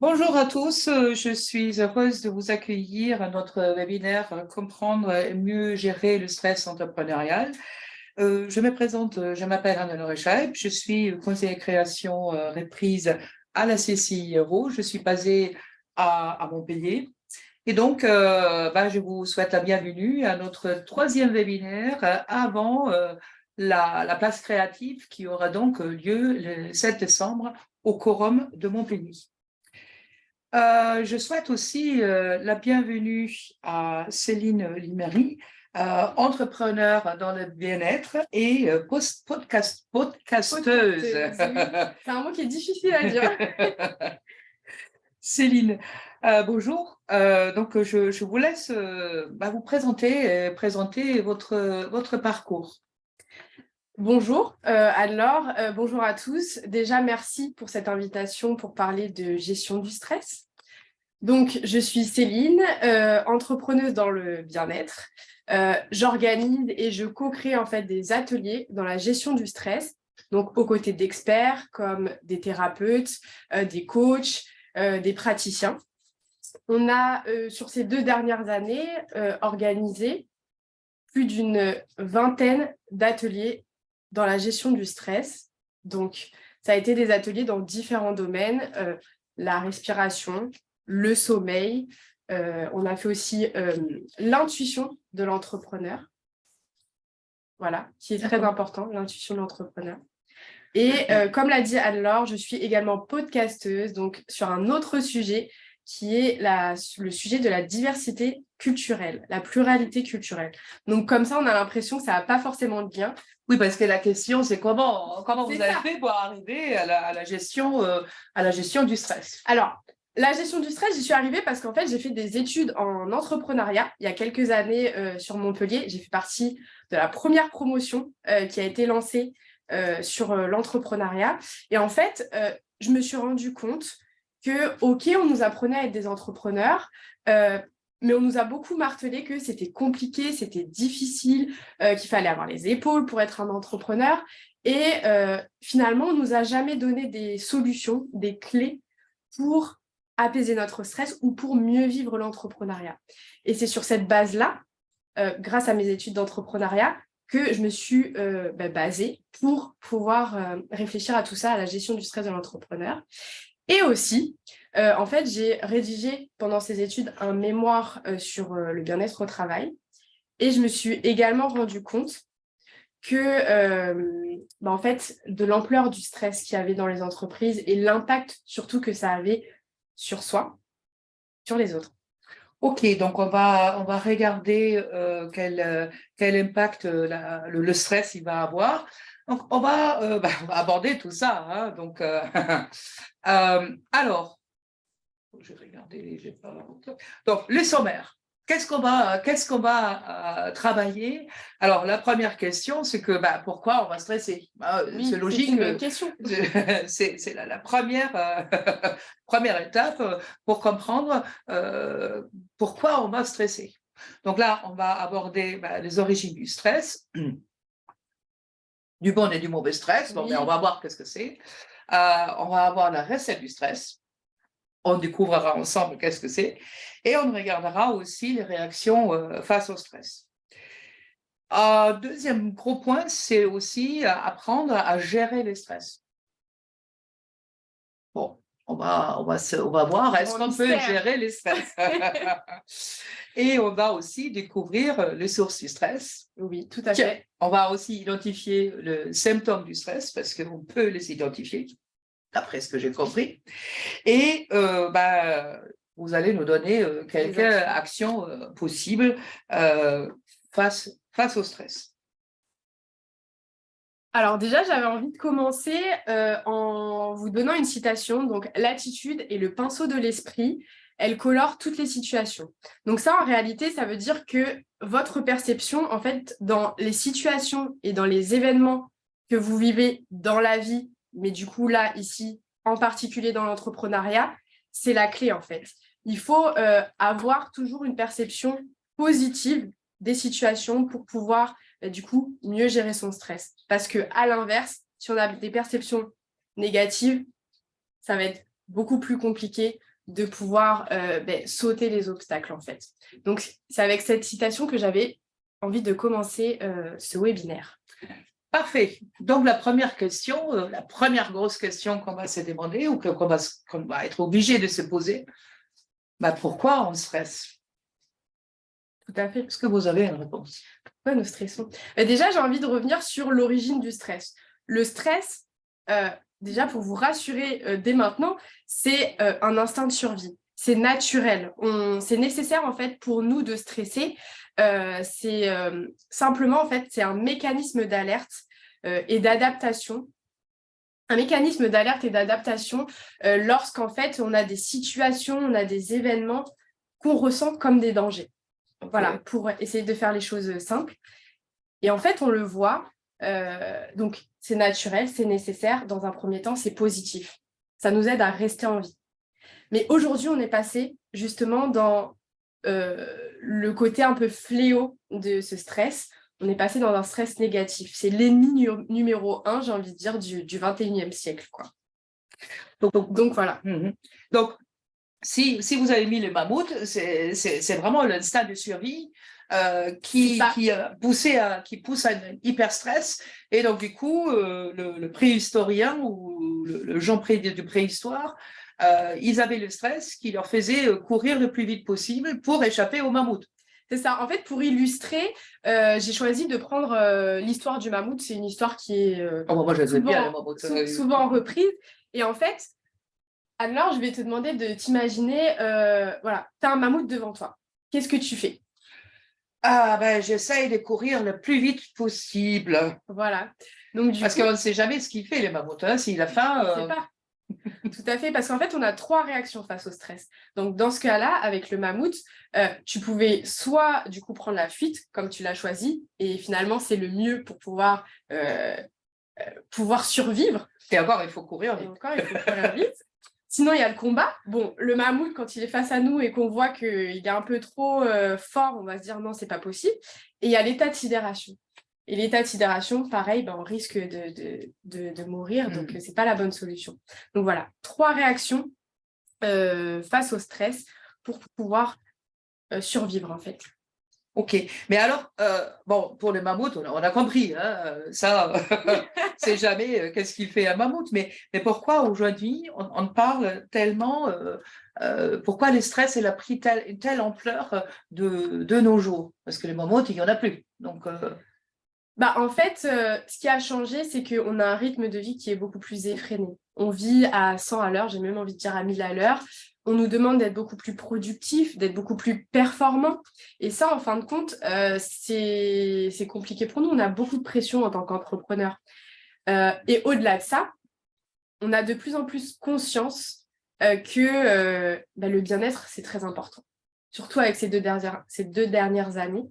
Bonjour à tous, je suis heureuse de vous accueillir à notre webinaire Comprendre et mieux gérer le stress entrepreneurial. Je me présente, je m'appelle Anne-Laure Scheib, je suis conseillère création reprise à la CCIRO, je suis basée à Montpellier. Et donc, je vous souhaite la bienvenue à notre troisième webinaire avant la place créative qui aura donc lieu le 7 décembre au Quorum de Montpellier. Je souhaite aussi la bienvenue à Céline Limery, entrepreneur dans le bien-être et podcasteuse. C'est un mot qui est difficile à dire. Céline, bonjour. Donc, je vous laisse vous présenter votre parcours. Bonjour Anne-Laure, bonjour à tous. Déjà, merci pour cette invitation pour parler de gestion du stress. Donc, je suis Céline, entrepreneuse dans le bien-être. J'organise et je co-crée en fait des ateliers dans la gestion du stress, donc aux côtés d'experts comme des thérapeutes, des coachs, des praticiens. On a, sur ces 2 dernières années, organisé plus d'une vingtaine d'ateliers dans la gestion du stress. Donc, ça a été des ateliers dans différents domaines, la respiration, le sommeil. On a fait aussi l'intuition de l'entrepreneur. Voilà, qui est très important, l'intuition de l'entrepreneur. Et comme l'a dit Anne-Laure, je suis également podcasteuse, donc sur un autre sujet qui est le sujet de la diversité culturelle, la pluralité culturelle. Donc comme ça, on a l'impression que ça n'a pas forcément de lien. Oui, parce que la question, c'est comment vous avez fait pour arriver à la gestion du stress. Alors, la gestion du stress, j'y suis arrivée parce qu'en fait, j'ai fait des études en entrepreneuriat il y a quelques années sur Montpellier. J'ai fait partie de la première promotion qui a été lancée sur l'entrepreneuriat. Et en fait, je me suis rendu compte que, OK, on nous apprenait à être des entrepreneurs, mais on nous a beaucoup martelé que c'était compliqué, c'était difficile, qu'il fallait avoir les épaules pour être un entrepreneur. Et finalement, on ne nous a jamais donné des solutions, des clés pour apaiser notre stress ou pour mieux vivre l'entrepreneuriat. Et c'est sur cette base-là, grâce à mes études d'entrepreneuriat, que je me suis basée pour pouvoir réfléchir à tout ça, à la gestion du stress de l'entrepreneur. Et aussi, en fait, j'ai rédigé pendant ces études un mémoire sur le bien-être au travail. Et je me suis également rendu compte que, en fait, de l'ampleur du stress qu'il y avait dans les entreprises et l'impact surtout que ça avait sur soi, sur les autres. Ok, donc on va regarder quel impact le stress il va avoir. Donc on va aborder tout ça. Hein, donc alors, je vais regarder. Donc le sommaire. Qu'est-ce qu'on va travailler? Alors la première question, c'est que pourquoi on va stresser? Oui, c'est logique. C'est une question. C'est la première première étape pour comprendre pourquoi on va stresser. Donc là, on va aborder les origines du stress, du bon et du mauvais stress. Bon, on va voir qu'est-ce que c'est. On va avoir la recette du stress. On découvrira ensemble qu'est-ce que c'est. Et on regardera aussi les réactions face au stress. Deuxième gros point, c'est aussi apprendre à gérer les stress. Bon, on va voir, est-ce qu'on peut gérer les stress? Et on va aussi découvrir les sources du stress. Oui, tout à fait. On va aussi identifier le symptôme du stress, parce qu'on peut les identifier, d'après ce que j'ai compris. Et vous allez nous donner quelques actions possibles face au stress. Alors déjà, j'avais envie de commencer en vous donnant une citation. Donc, l'attitude et le pinceau de l'esprit, elle colore toutes les situations. Donc ça, en réalité, ça veut dire que votre perception, en fait, dans les situations et dans les événements que vous vivez dans la vie, mais du coup, là, ici, en particulier dans l'entrepreneuriat, c'est la clé, en fait. Il faut avoir toujours une perception positive des situations pour pouvoir du coup, mieux gérer son stress. Parce qu'à l'inverse, si on a des perceptions négatives, ça va être beaucoup plus compliqué de pouvoir sauter les obstacles, en fait. Donc, c'est avec cette citation que j'avais envie de commencer ce webinaire. Parfait. Donc, la première question, la première grosse question qu'on va se demander ou qu'on va être obligé de se poser, pourquoi on stresse? Tout à fait. Est-ce que vous avez une réponse? Pourquoi nous stressons? Déjà, j'ai envie de revenir sur l'origine du stress. Le stress, déjà, pour vous rassurer dès maintenant, c'est un instinct de survie. C'est naturel. C'est nécessaire, en fait, pour nous de stresser. C'est simplement, en fait, c'est un mécanisme d'alerte et d'adaptation. Un mécanisme d'alerte et d'adaptation lorsqu'en fait, on a des situations, on a des événements qu'on ressent comme des dangers. Voilà, pour essayer de faire les choses simples. Et en fait, on le voit, donc c'est naturel, c'est nécessaire. Dans un premier temps, c'est positif. Ça nous aide à rester en vie. Mais aujourd'hui, on est passé justement dans le côté un peu fléau de ce stress. On est passé dans un stress négatif. C'est l'ennemi numéro 1, j'ai envie de dire, du 21e siècle, quoi. Donc voilà. Donc, si vous avez mis le mammouth, c'est vraiment l'instinct de survie qui pousse à un hyper stress. Et donc, du coup, le préhistorien ou le gens du préhistoire, ils avaient le stress qui leur faisait courir le plus vite possible pour échapper au mammouth. C'est ça. En fait, pour illustrer, j'ai choisi de prendre l'histoire du mammouth. C'est une histoire qui est souvent reprise. Et en fait, alors, je vais te demander de t'imaginer, voilà, tu as un mammouth devant toi. Qu'est-ce que tu fais? J'essaye de courir le plus vite possible. Voilà. Donc, parce qu'on ne sait jamais ce qu'il fait, les mammouths. Hein, s'il a faim. On ne sait pas. Tout à fait, parce qu'en fait, on a 3 réactions face au stress. Donc, dans ce cas-là, avec le mammouth, tu pouvais soit, du coup, prendre la fuite, comme tu l'as choisi, et finalement, c'est le mieux pour pouvoir survivre. Et encore, il faut courir vite. Sinon, il y a le combat. Bon, le mammouth, quand il est face à nous et qu'on voit qu'il est un peu trop fort, on va se dire non, c'est pas possible. Et il y a l'état de sidération. Et l'état de sidération, pareil, on risque de mourir, donc c'est pas la bonne solution. Donc voilà, 3 réactions face au stress pour pouvoir survivre, en fait. Ok, mais alors, pour le mammouth, on a compris, hein, ça, c'est jamais qu'est-ce qu'il fait un mammouth, mais pourquoi aujourd'hui on parle tellement, pourquoi le stress a pris une telle ampleur de nos jours? Parce que les mammouths, il n'y en a plus. Donc, en fait, ce qui a changé, c'est qu'on a un rythme de vie qui est beaucoup plus effréné. On vit à 100 à l'heure, j'ai même envie de dire à 1000 à l'heure. On nous demande d'être beaucoup plus productif, d'être beaucoup plus performant. Et ça, en fin de compte, c'est compliqué pour nous. On a beaucoup de pression en tant qu'entrepreneur. Et au-delà de ça, on a de plus en plus conscience que le bien-être, c'est très important. Surtout avec ces 2 dernières années.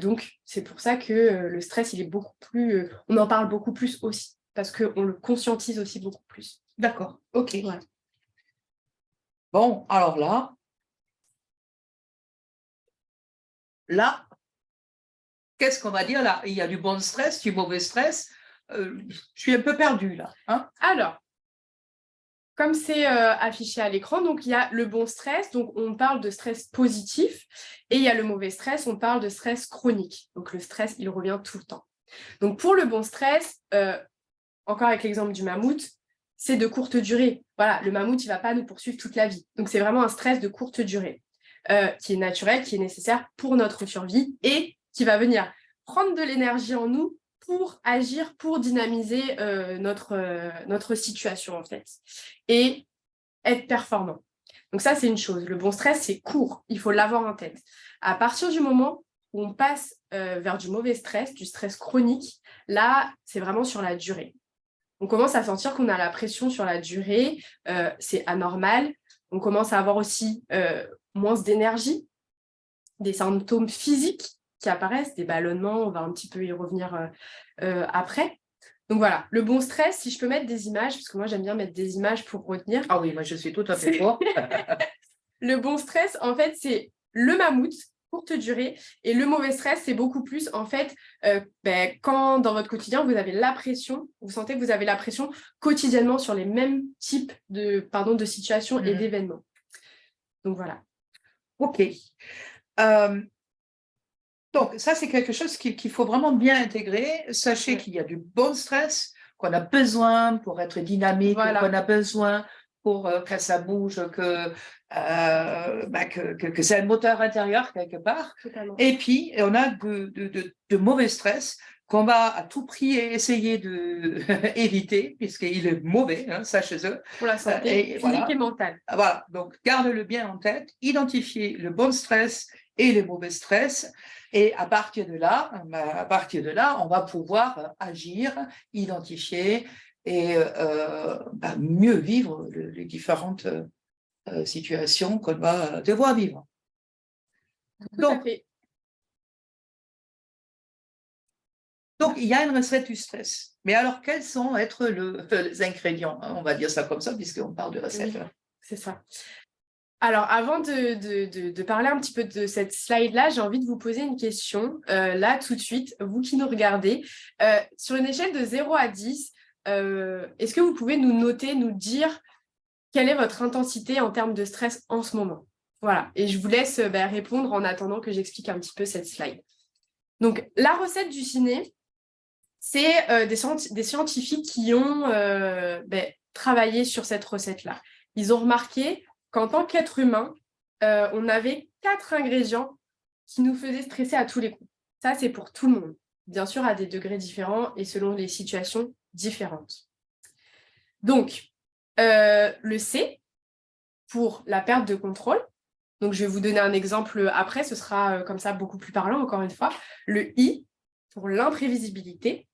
Donc, c'est pour ça que le stress, il est beaucoup plus... on en parle beaucoup plus aussi, parce qu'on le conscientise aussi beaucoup plus. D'accord, ok. Ouais. Bon, alors là, qu'est-ce qu'on va dire là? Il y a du bon stress, du mauvais stress. Je suis un peu perdue là. Hein? Alors, comme c'est affiché à l'écran, donc il y a le bon stress, donc on parle de stress positif, et il y a le mauvais stress, on parle de stress chronique. Donc le stress, il revient tout le temps. Donc pour le bon stress, encore avec l'exemple du mammouth, c'est de courte durée. Voilà, le mammouth, il ne va pas nous poursuivre toute la vie. Donc c'est vraiment un stress de courte durée, qui est naturel, qui est nécessaire pour notre survie, et qui va venir prendre de l'énergie en nous pour agir, pour dynamiser notre situation, en fait, et être performant. Donc ça, c'est une chose. Le bon stress, c'est court. Il faut l'avoir en tête. À partir du moment où on passe vers du mauvais stress, du stress chronique, là, c'est vraiment sur la durée. On commence à sentir qu'on a la pression sur la durée. C'est anormal. On commence à avoir aussi moins d'énergie, des symptômes physiques qui apparaissent, des ballonnements, on va un petit peu y revenir après. Donc voilà, le bon stress, si je peux mettre des images, parce que moi j'aime bien mettre des images pour retenir. Ah oui, moi je suis tout à fait pour. Le bon stress, en fait, c'est le mammouth, courte durée, et le mauvais stress, c'est beaucoup plus, en fait, quand dans votre quotidien, vous avez la pression, vous sentez que vous avez la pression quotidiennement sur les mêmes types de situations et d'événements. Donc, voilà. OK. Donc, ça, c'est quelque chose qu'il faut vraiment bien intégrer. Sachez qu'il y a du bon stress, qu'on a besoin pour être dynamique, Voilà. qu'on a besoin pour que ça bouge, que c'est un moteur intérieur quelque part. Totalement. Et puis, on a de mauvais stress qu'on va à tout prix essayer d'éviter, puisqu'il est mauvais, hein, sachez-le. Pour la santé physique et mentale. Voilà, donc garde-le bien en tête, identifiez le bon stress et le mauvais stress, et à partir de là, on va pouvoir agir, identifier et mieux vivre les différentes situations qu'on va devoir vivre. Tout à fait. Donc, il y a une recette du stress. Mais alors, quels sont être les ingrédients, hein, on va dire ça comme ça, puisqu'on parle de recette. Oui, c'est ça. Alors, avant de parler un petit peu de cette slide-là, j'ai envie de vous poser une question, là, tout de suite, vous qui nous regardez. Sur une échelle de 0 à 10, est-ce que vous pouvez nous noter, nous dire quelle est votre intensité en termes de stress en ce moment? Voilà, et je vous laisse répondre en attendant que j'explique un petit peu cette slide. Donc, la recette du ciné, c'est des scientifiques qui ont travaillé sur cette recette-là. Ils ont remarqué qu'en tant qu'être humain, on avait 4 ingrédients qui nous faisaient stresser à tous les coups. Ça, c'est pour tout le monde. Bien sûr, à des degrés différents et selon les situations différentes. Donc, le C, pour la perte de contrôle. Donc, je vais vous donner un exemple après, ce sera comme ça beaucoup plus parlant, encore une fois. Le I, pour l'imprévisibilité.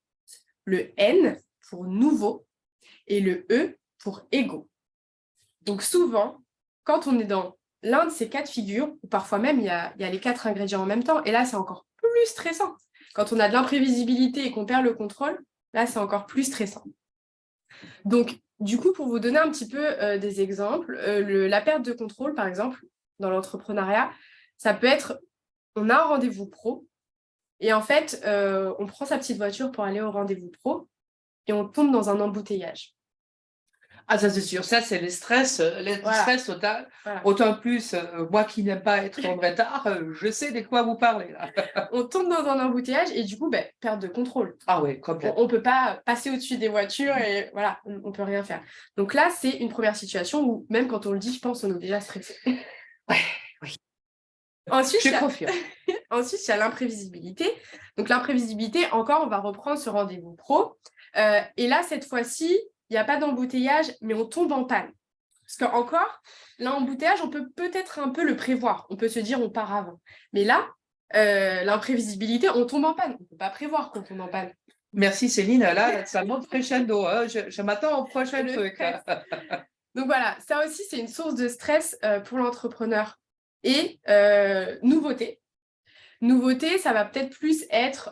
Le N, pour nouveau. Et le E, pour égaux. Donc, souvent, quand on est dans l'un de ces 4 figures, ou parfois même il y a les 4 ingrédients en même temps, et là, c'est encore plus stressant. Quand on a de l'imprévisibilité et qu'on perd le contrôle, là, c'est encore plus stressant. Donc, du coup, pour vous donner un petit peu des exemples, la perte de contrôle, par exemple, dans l'entrepreneuriat, ça peut être, on a un rendez-vous pro, et en fait, on prend sa petite voiture pour aller au rendez-vous pro, et on tombe dans un embouteillage. Ah, ça c'est sûr, ça c'est le stress total. Voilà. Autant plus, moi qui n'aime pas être en retard, je sais de quoi vous parlez là. On tombe dans un embouteillage et du coup, perte de contrôle. Ah oui, complètement. On ne peut pas passer au-dessus des voitures et voilà, on ne peut rien faire. Donc là, c'est une première situation où même quand on le dit, je pense qu'on est déjà stressé. Oui. Ensuite, je confirme. Ensuite, il y a l'imprévisibilité. Donc l'imprevibilité, encore, on va reprendre ce rendez-vous pro. Et là, cette fois-ci, il n'y a pas d'embouteillage, mais on tombe en panne. Parce qu'encore, l'embouteillage, on peut peut-être un peu le prévoir. On peut se dire, on part avant. Mais là, l'imprévisibilité, on tombe en panne. On ne peut pas prévoir qu'on tombe en panne. Merci Céline, là, ça monte crescendo. Hein. Je m'attends au prochain truc. Donc voilà, ça aussi, c'est une source de stress pour l'entrepreneur. Et nouveauté. Nouveauté, ça va peut-être plus être...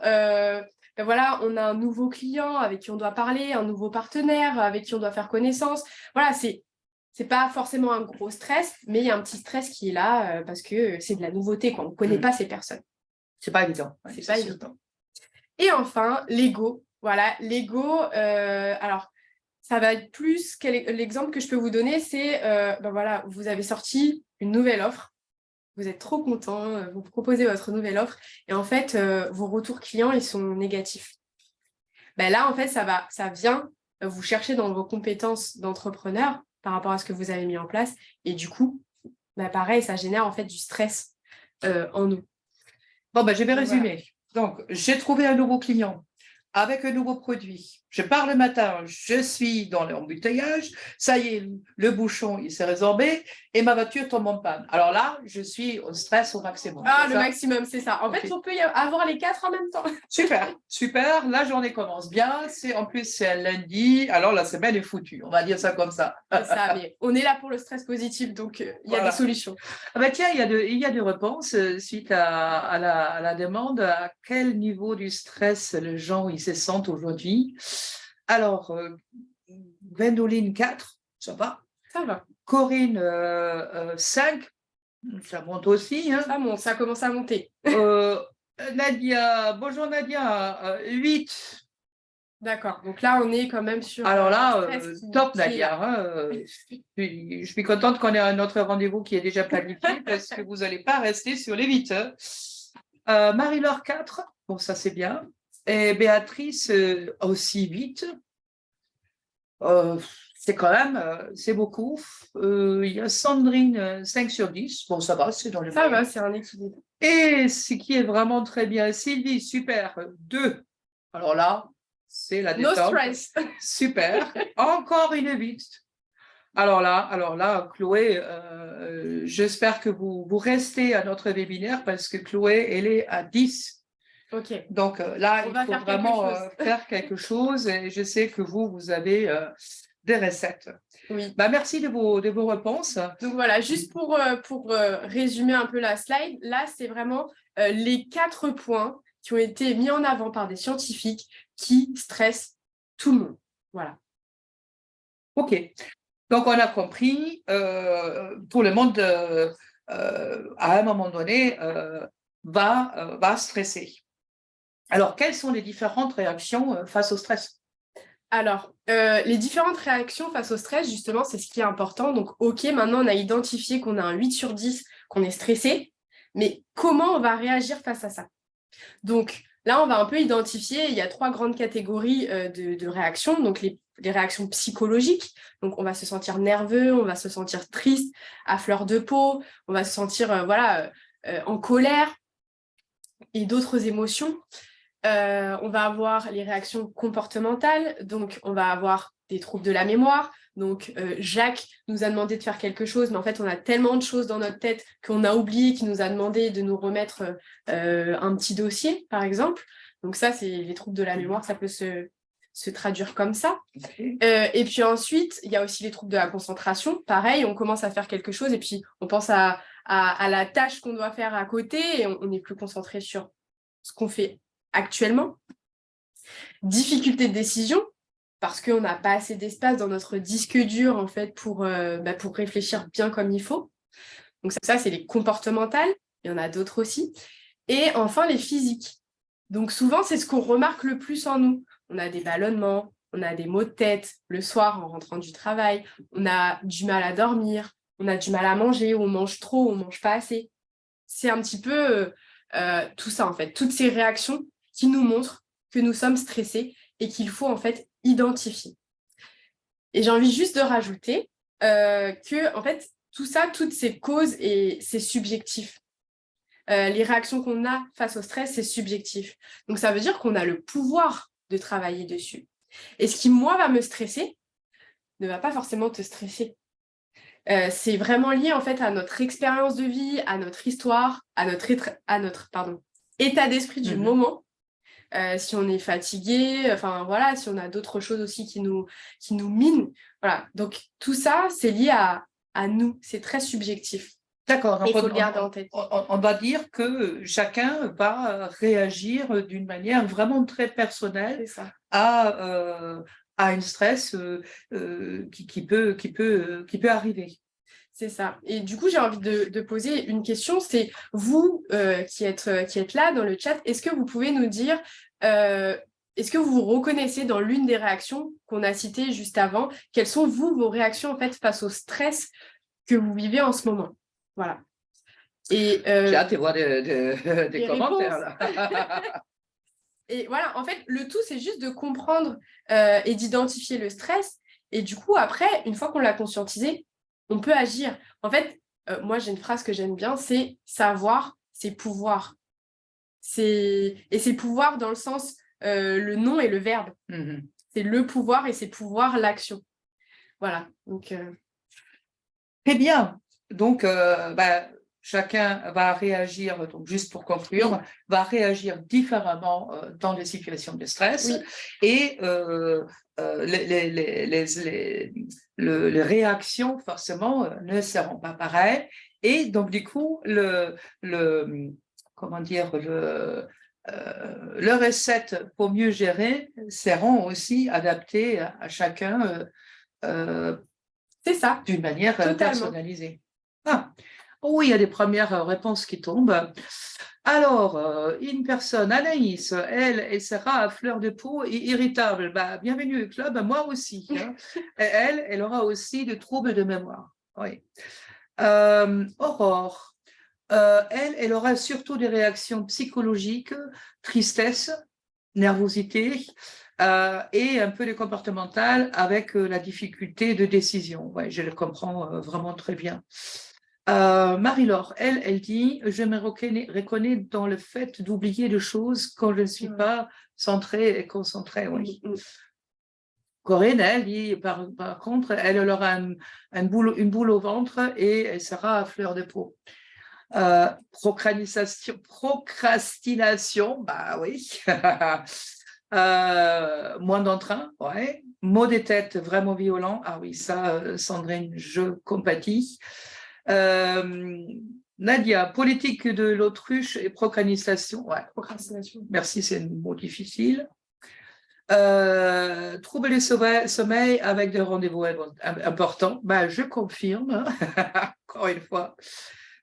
voilà, on a un nouveau client avec qui on doit parler, un nouveau partenaire avec qui on doit faire connaissance. Voilà, c'est pas forcément un gros stress, mais il y a un petit stress qui est là parce que c'est de la nouveauté, quoi. On ne connaît pas ces personnes. C'est pas évident. C'est pas évident. Et enfin, l'ego. Voilà, l'ego. Alors, ça va être plus... L'exemple que je peux vous donner, c'est, voilà, vous avez sorti une nouvelle offre. Vous êtes trop content, vous proposez votre nouvelle offre et en fait, vos retours clients, ils sont négatifs. Là, en fait, ça vient vous chercher dans vos compétences d'entrepreneur par rapport à ce que vous avez mis en place et du coup, pareil, ça génère en fait du stress en nous. Bon, je vais résumer. Voilà. Donc, j'ai trouvé un nouveau client avec un nouveau produit. Je pars le matin, je suis dans l'embouteillage, ça y est, le bouchon, il s'est résorbé et ma voiture tombe en panne. Alors là, je suis au stress au maximum. Ah, le maximum, c'est ça. En fait, on peut y avoir les 4 en même temps. Super, super. La journée commence bien. En plus, c'est un lundi. Alors la semaine est foutue. On va dire ça comme ça. C'est ça, mais on est là pour le stress positif, donc il y a des solutions. Tiens, il y a des réponses suite à la demande. À quel niveau du stress les gens ils se sentent aujourd'hui? Alors, Gwendoline 4, ça va. Ça va. Corinne 5, ça monte aussi. Hein. Ça monte, ça commence à monter. Nadia, bonjour Nadia, 8. D'accord. Donc là, on est quand même sur Alors là, stress top qui est là. Nadia, hein, je suis contente qu'on ait un autre rendez-vous qui est déjà planifié parce que vous n'allez pas rester sur les 8 heures. Marie-Laure 4, bon ça c'est bien. Et Béatrice aussi 8. C'est quand même, c'est beaucoup. Il y a Sandrine 5 sur 10. Bon ça va, c'est dans le Ça moyen. va, c'est un équilibre. Et ce qui est vraiment très bien, Sylvie, super, 2. Alors là, c'est la No détente. stress. Super. Encore une 8. Alors là, Chloé, j'espère que vous restez à notre webinaire parce que Chloé, elle est à 10. Ok. Donc là, On il va faut faire quelque vraiment chose. faire quelque chose et je sais que vous avez des recettes. Oui. Bah, merci de vos réponses. Donc voilà, juste pour résumer un peu la slide, là, c'est vraiment les 4 points qui ont été mis en avant par des scientifiques qui stressent tout le monde. Voilà. OK. Donc, on a compris, tout le monde, à un moment donné, va stresser. Alors, quelles sont les différentes réactions face au stress? Alors, les différentes réactions face au stress, justement, c'est ce qui est important. Donc, OK, maintenant, on a identifié qu'on a un 8 sur 10, qu'on est stressé, mais comment on va réagir face à ça? Donc, là, on va un peu identifier, il y a 3 grandes catégories de réactions. Donc, les réactions psychologiques. Donc, on va se sentir nerveux, on va se sentir triste, à fleur de peau, on va se sentir en colère et d'autres émotions. On va avoir les réactions comportementales, donc on va avoir des troubles de la mémoire. Donc Jacques nous a demandé de faire quelque chose, mais en fait on a tellement de choses dans notre tête qu'on a oublié qu'il nous a demandé de nous remettre un petit dossier, par exemple. Donc ça, c'est les troubles de la mémoire, ça peut se traduire comme ça. Et puis ensuite, il y a aussi les troubles de la concentration. Pareil, on commence à faire quelque chose et puis on pense à la tâche qu'on doit faire à côté et on n'est plus concentré sur ce qu'on fait actuellement. Difficulté de décision, parce qu'on n'a pas assez d'espace dans notre disque dur en fait pour réfléchir bien comme il faut. Donc ça c'est les comportementales, il y en a d'autres aussi. Et enfin les physiques. Donc souvent c'est ce qu'on remarque le plus en nous. On a des ballonnements, on a des maux de tête le soir en rentrant du travail, on a du mal à dormir, on a du mal à manger, on mange trop, on mange pas assez. C'est un petit peu tout ça en fait, toutes ces réactions qui nous montrent que nous sommes stressés et qu'il faut en fait identifier. Et j'ai envie juste de rajouter que en fait tout ça, toutes ces causes, et c'est subjectif. Les réactions qu'on a face au stress, c'est subjectif. Donc ça veut dire qu'on a le pouvoir de travailler dessus. Et ce qui, moi, va me stresser, ne va pas forcément te stresser. C'est vraiment lié en fait à notre expérience de vie, à notre histoire, à notre état d'esprit du moment. Si on est fatigué, enfin voilà, si on a d'autres choses aussi qui nous minent. Voilà. Donc tout ça, c'est lié à nous. C'est très subjectif. D'accord. Il faut le garder en tête. On va dire que chacun va réagir d'une manière vraiment très personnelle à un stress qui peut arriver. C'est ça. Et du coup, j'ai envie de poser une question. C'est vous qui êtes là dans le chat, est-ce que vous pouvez nous dire, est-ce que vous vous reconnaissez dans l'une des réactions qu'on a citées juste avant? Quelles sont, vos réactions en fait face au stress que vous vivez en ce moment? Voilà. Et j'ai hâte de voir des commentaires là. Et voilà, en fait, le tout, c'est juste de comprendre et d'identifier le stress. Et du coup, après, une fois qu'on l'a conscientisé, on peut agir. En fait, moi, j'ai une phrase que j'aime bien, c'est savoir, c'est pouvoir. Et c'est pouvoir dans le sens, le nom et le verbe. C'est le pouvoir et c'est pouvoir l'action. Voilà. Donc, Très bien. Donc, chacun va réagir, donc juste pour conclure, va réagir différemment dans des situations de stress. Et les réactions, forcément, ne seront pas pareilles. Et donc, du coup, comment dire, les recettes pour mieux gérer seront aussi adaptées à chacun c'est ça. d'une manière personnalisée. Oh, il y a des premières réponses qui tombent. Alors, une personne, Anaïs, elle sera à fleur de peau et irritable. Bah, bienvenue au club, moi aussi. Hein. Elle aura aussi des troubles de mémoire. Oui. Aurore, elle aura surtout des réactions psychologiques, tristesse, nervosité et un peu de comportemental avec la difficulté de décision. Ouais, je le comprends vraiment très bien. Marie-Laure, elle dit, je me reconnais dans le fait d'oublier des choses quand je ne suis pas centrée et concentrée. Oui. Corinne, elle dit, par contre, elle aura une boule au ventre et elle sera à fleur de peau. Procrastination, bah oui. Moins d'entrain, ouais. Maux de tête vraiment violents, ah oui, ça, Sandrine, je compatis. Nadia, politique de l'autruche et procrastination, ouais. Procrastination. Merci, c'est un mot difficile. Troubles du sommeil avec des rendez-vous importants, bah, je confirme, encore une fois.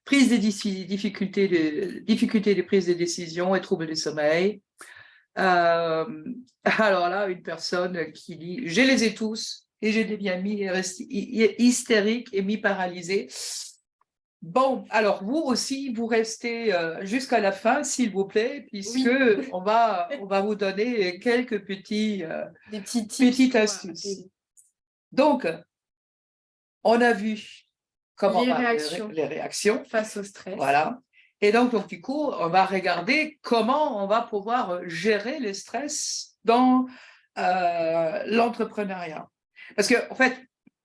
Prise des difficultés de prise de décision et troubles du sommeil. Alors là, une personne qui dit « Je les ai tous et je deviens hystérique et mi-paralysée ». Bon, alors vous aussi, vous restez jusqu'à la fin, s'il vous plaît, puisque oui. on va vous donner quelques des petites astuces. Donc, on a vu comment les réactions face au stress. Voilà. Et donc, du coup, on va regarder comment on va pouvoir gérer le stress dans l'entrepreneuriat. Parce que, en fait,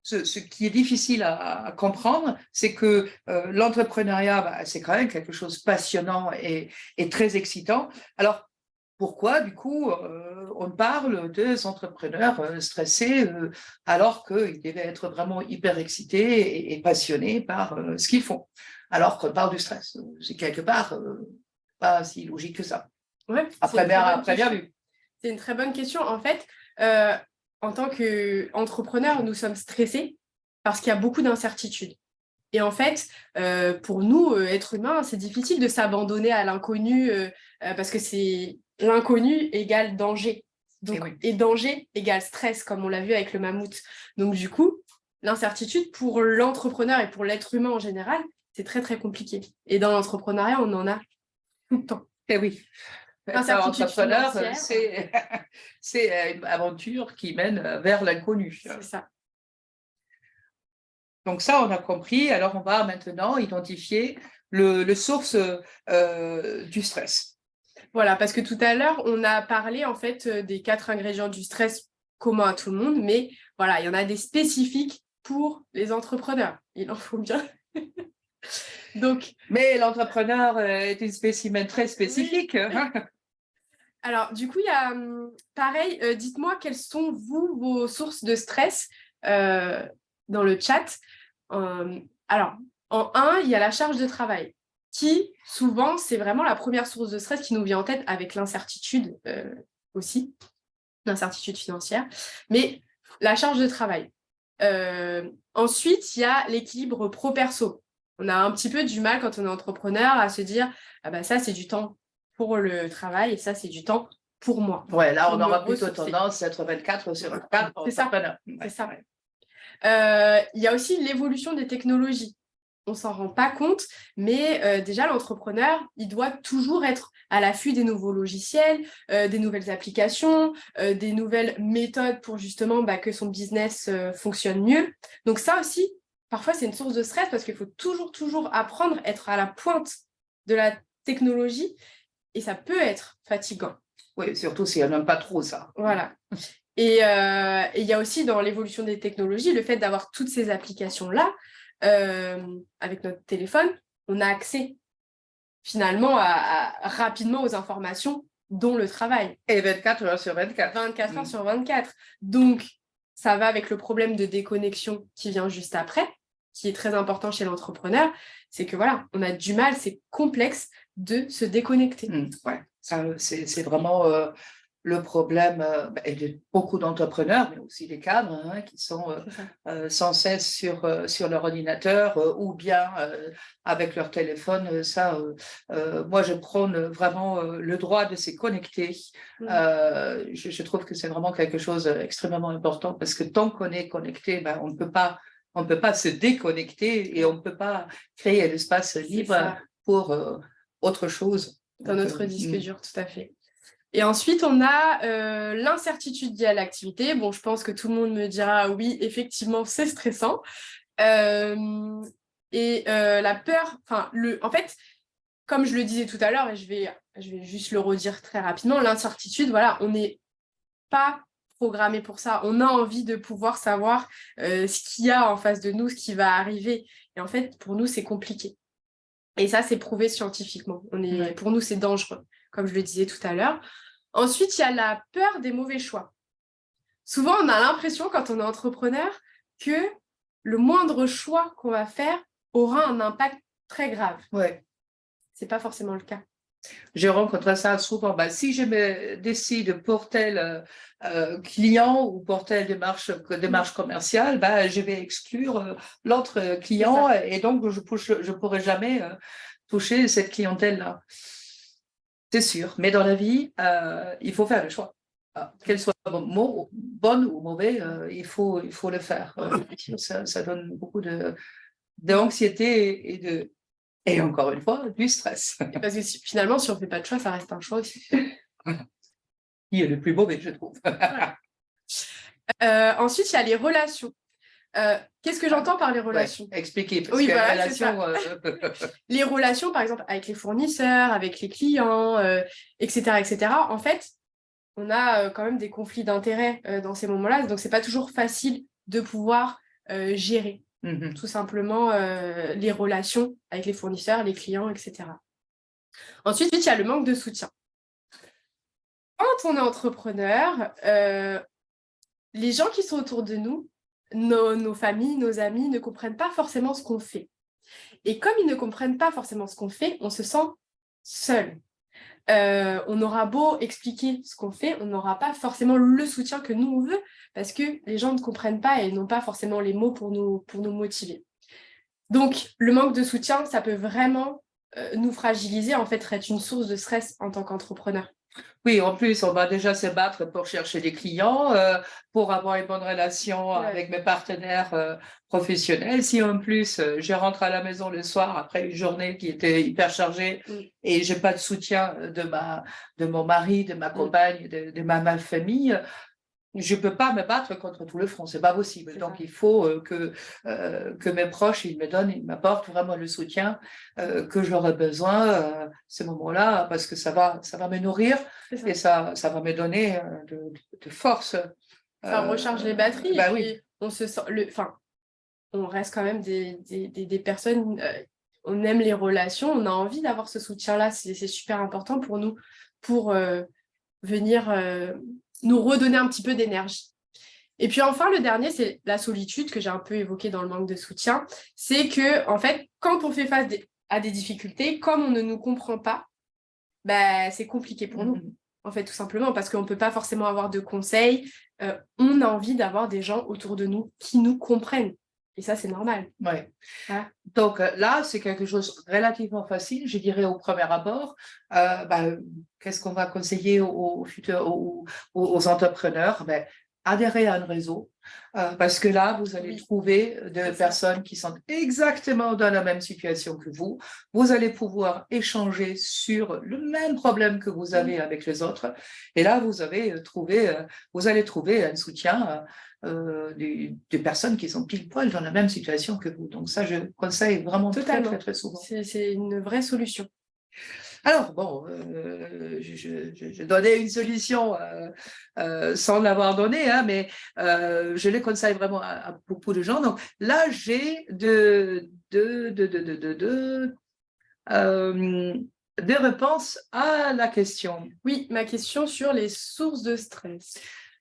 ce qui est difficile à comprendre, c'est que l'entrepreneuriat, bah, c'est quand même quelque chose de passionnant et très excitant. Alors, pourquoi, du coup, on parle des entrepreneurs stressés alors qu'ils devaient être vraiment hyper excités et passionnés par ce qu'ils font, alors qu'on parle du stress. C'est quelque part pas si logique que ça. Ouais, après bien vu. C'est une très bonne question. En fait, en tant qu'entrepreneur, nous sommes stressés parce qu'il y a beaucoup d'incertitudes. Et en fait, pour nous, êtres humains, c'est difficile de s'abandonner à l'inconnu parce que c'est l'inconnu égale danger. Donc, et danger égale stress, comme on l'a vu avec le mammouth. Donc, du coup, l'incertitude pour l'entrepreneur et pour l'être humain en général, c'est très, très compliqué. Et dans l'entrepreneuriat, on en a tout le temps. Et oui. L'entrepreneur, c'est une aventure qui mène vers l'inconnu. C'est ça. Donc ça, on a compris. Alors, on va maintenant identifier le source du stress. Voilà, parce que tout à l'heure, on a parlé en fait des 4 ingrédients du stress communs à tout le monde, mais voilà, il y en a des spécifiques pour les entrepreneurs. Il en faut bien. Donc, mais l'entrepreneur est un spécimen très spécifique. Oui. Alors, du coup, il y a pareil, dites-moi quelles sont vos sources de stress dans le chat. Alors, en 1, il y a la charge de travail, qui, souvent, c'est vraiment la première source de stress qui nous vient en tête avec l'incertitude aussi, l'incertitude financière, mais la charge de travail. Ensuite, il y a l'équilibre pro-perso. On a un petit peu du mal quand on est entrepreneur à se dire « Ah bah ça, c'est du temps pour le travail et ça, c'est du temps pour moi. » Ouais, là, on aura plutôt tendance à être 24 sur 24 entrepreneur. C'est ça. Il y a aussi l'évolution des technologies. On ne s'en rend pas compte, mais déjà, l'entrepreneur, il doit toujours être à l'affût des nouveaux logiciels, des nouvelles applications, des nouvelles méthodes pour justement que son business fonctionne mieux. Donc ça aussi, parfois, c'est une source de stress parce qu'il faut toujours apprendre, être à la pointe de la technologie et ça peut être fatigant. Oui, surtout si on n'aime pas trop ça. Voilà. Et il y a aussi dans l'évolution des technologies, le fait d'avoir toutes ces applications-là, avec notre téléphone, on a accès finalement rapidement aux informations, dont le travail. Et 24 heures sur 24. 24 heures sur 24. Donc, ça va avec le problème de déconnexion qui vient juste après, qui est très important chez l'entrepreneur, c'est que voilà, on a du mal, c'est complexe de se déconnecter. Ouais, c'est vraiment le problème et de beaucoup d'entrepreneurs, mais aussi des cadres qui sont sans cesse sur leur ordinateur ou bien avec leur téléphone. Moi, je prône vraiment le droit de se connecter. Je trouve que c'est vraiment quelque chose d'extrêmement important parce que tant qu'on est connecté, on ne peut pas se déconnecter et on ne peut pas créer l'espace libre pour autre chose. Dans notre disque dur, tout à fait. Et ensuite, on a l'incertitude liée à l'activité. Bon, je pense que tout le monde me dira oui, effectivement, c'est stressant. La peur, en fait, comme je le disais tout à l'heure, et je vais juste le redire très rapidement, l'incertitude, voilà, on n'est pas programmé pour ça. On a envie de pouvoir savoir ce qu'il y a en face de nous, ce qui va arriver. Et en fait, pour nous, c'est compliqué. Et ça, c'est prouvé scientifiquement. Pour nous, c'est dangereux, comme je le disais tout à l'heure. Ensuite, il y a la peur des mauvais choix. Souvent, on a l'impression, quand on est entrepreneur, que le moindre choix qu'on va faire aura un impact très grave. Ouais. Ce n'est pas forcément le cas. Je rencontre ça souvent. Si je me décide pour tel client ou pour telle démarche commerciale, je vais exclure l'autre client et donc je pourrai jamais toucher cette clientèle-là. C'est sûr. Mais dans la vie, il faut faire le choix. Qu'elle soit bonne ou mauvaise, il faut le faire. Ça donne beaucoup d'anxiété et encore une fois, du stress. Parce que finalement, si on ne fait pas de choix, ça reste un choix aussi. Qui est le plus mauvais, je trouve. Ensuite, il y a les relations. Qu'est-ce que j'entends par les relations ? Expliquez. Parce que voilà, relations, les relations, par exemple, avec les fournisseurs, avec les clients, etc., etc. En fait, on a quand même des conflits d'intérêts dans ces moments-là. Donc, ce n'est pas toujours facile de pouvoir gérer. Tout simplement les relations avec les fournisseurs, les clients, etc. Ensuite, il y a le manque de soutien. Quand on est entrepreneur, les gens qui sont autour de nous, nos familles, nos amis, ne comprennent pas forcément ce qu'on fait. Et comme ils ne comprennent pas forcément ce qu'on fait, on se sent seul. On aura beau expliquer ce qu'on fait, on n'aura pas forcément le soutien que nous on veut parce que les gens ne comprennent pas et n'ont pas forcément les mots pour nous motiver. Donc, le manque de soutien, ça peut vraiment nous fragiliser, en fait, être une source de stress en tant qu'entrepreneur. Oui, en plus, on va déjà se battre pour chercher des clients, pour avoir une bonne relation avec mes partenaires professionnels. Si en plus, je rentre à la maison le soir après une journée qui était hyper chargée et je n'ai pas de soutien de mon mari, de ma compagne, de ma famille, je ne peux pas me battre contre tout le front, c'est pas possible. Donc, il faut que mes proches, ils m'apportent vraiment le soutien que j'aurais besoin à ce moment-là, parce que ça va me nourrir et ça va me donner de force. Ça recharge les batteries et puis oui. on se sent, on reste quand même des personnes, on aime les relations, on a envie d'avoir ce soutien-là, c'est super important pour nous, pour venir nous redonner un petit peu d'énergie. Et puis enfin, le dernier, c'est la solitude que j'ai un peu évoqué dans le manque de soutien. C'est que, en fait, quand on fait face à des difficultés, comme on ne nous comprend pas, c'est compliqué pour nous. En fait, tout simplement, parce qu'on ne peut pas forcément avoir de conseils. On a envie d'avoir des gens autour de nous qui nous comprennent. Et ça, c'est normal. Ouais. Voilà. Donc là, c'est quelque chose de relativement facile, je dirais, au premier abord. Qu'est-ce qu'on va conseiller aux entrepreneurs ? Adhérer à un réseau, parce que là, vous allez trouver des personnes qui sont exactement dans la même situation que vous. Vous allez pouvoir échanger sur le même problème que vous avez avec les autres. Et là, vous allez trouver un soutien des personnes qui sont pile poil dans la même situation que vous. Donc ça, je conseille vraiment très, très, très souvent. C'est une vraie solution. Alors, bon, je donnais une solution sans l'avoir donnée, mais je les conseille vraiment à beaucoup de gens. Donc là, j'ai deux réponses à la question. Oui, ma question sur les sources de stress.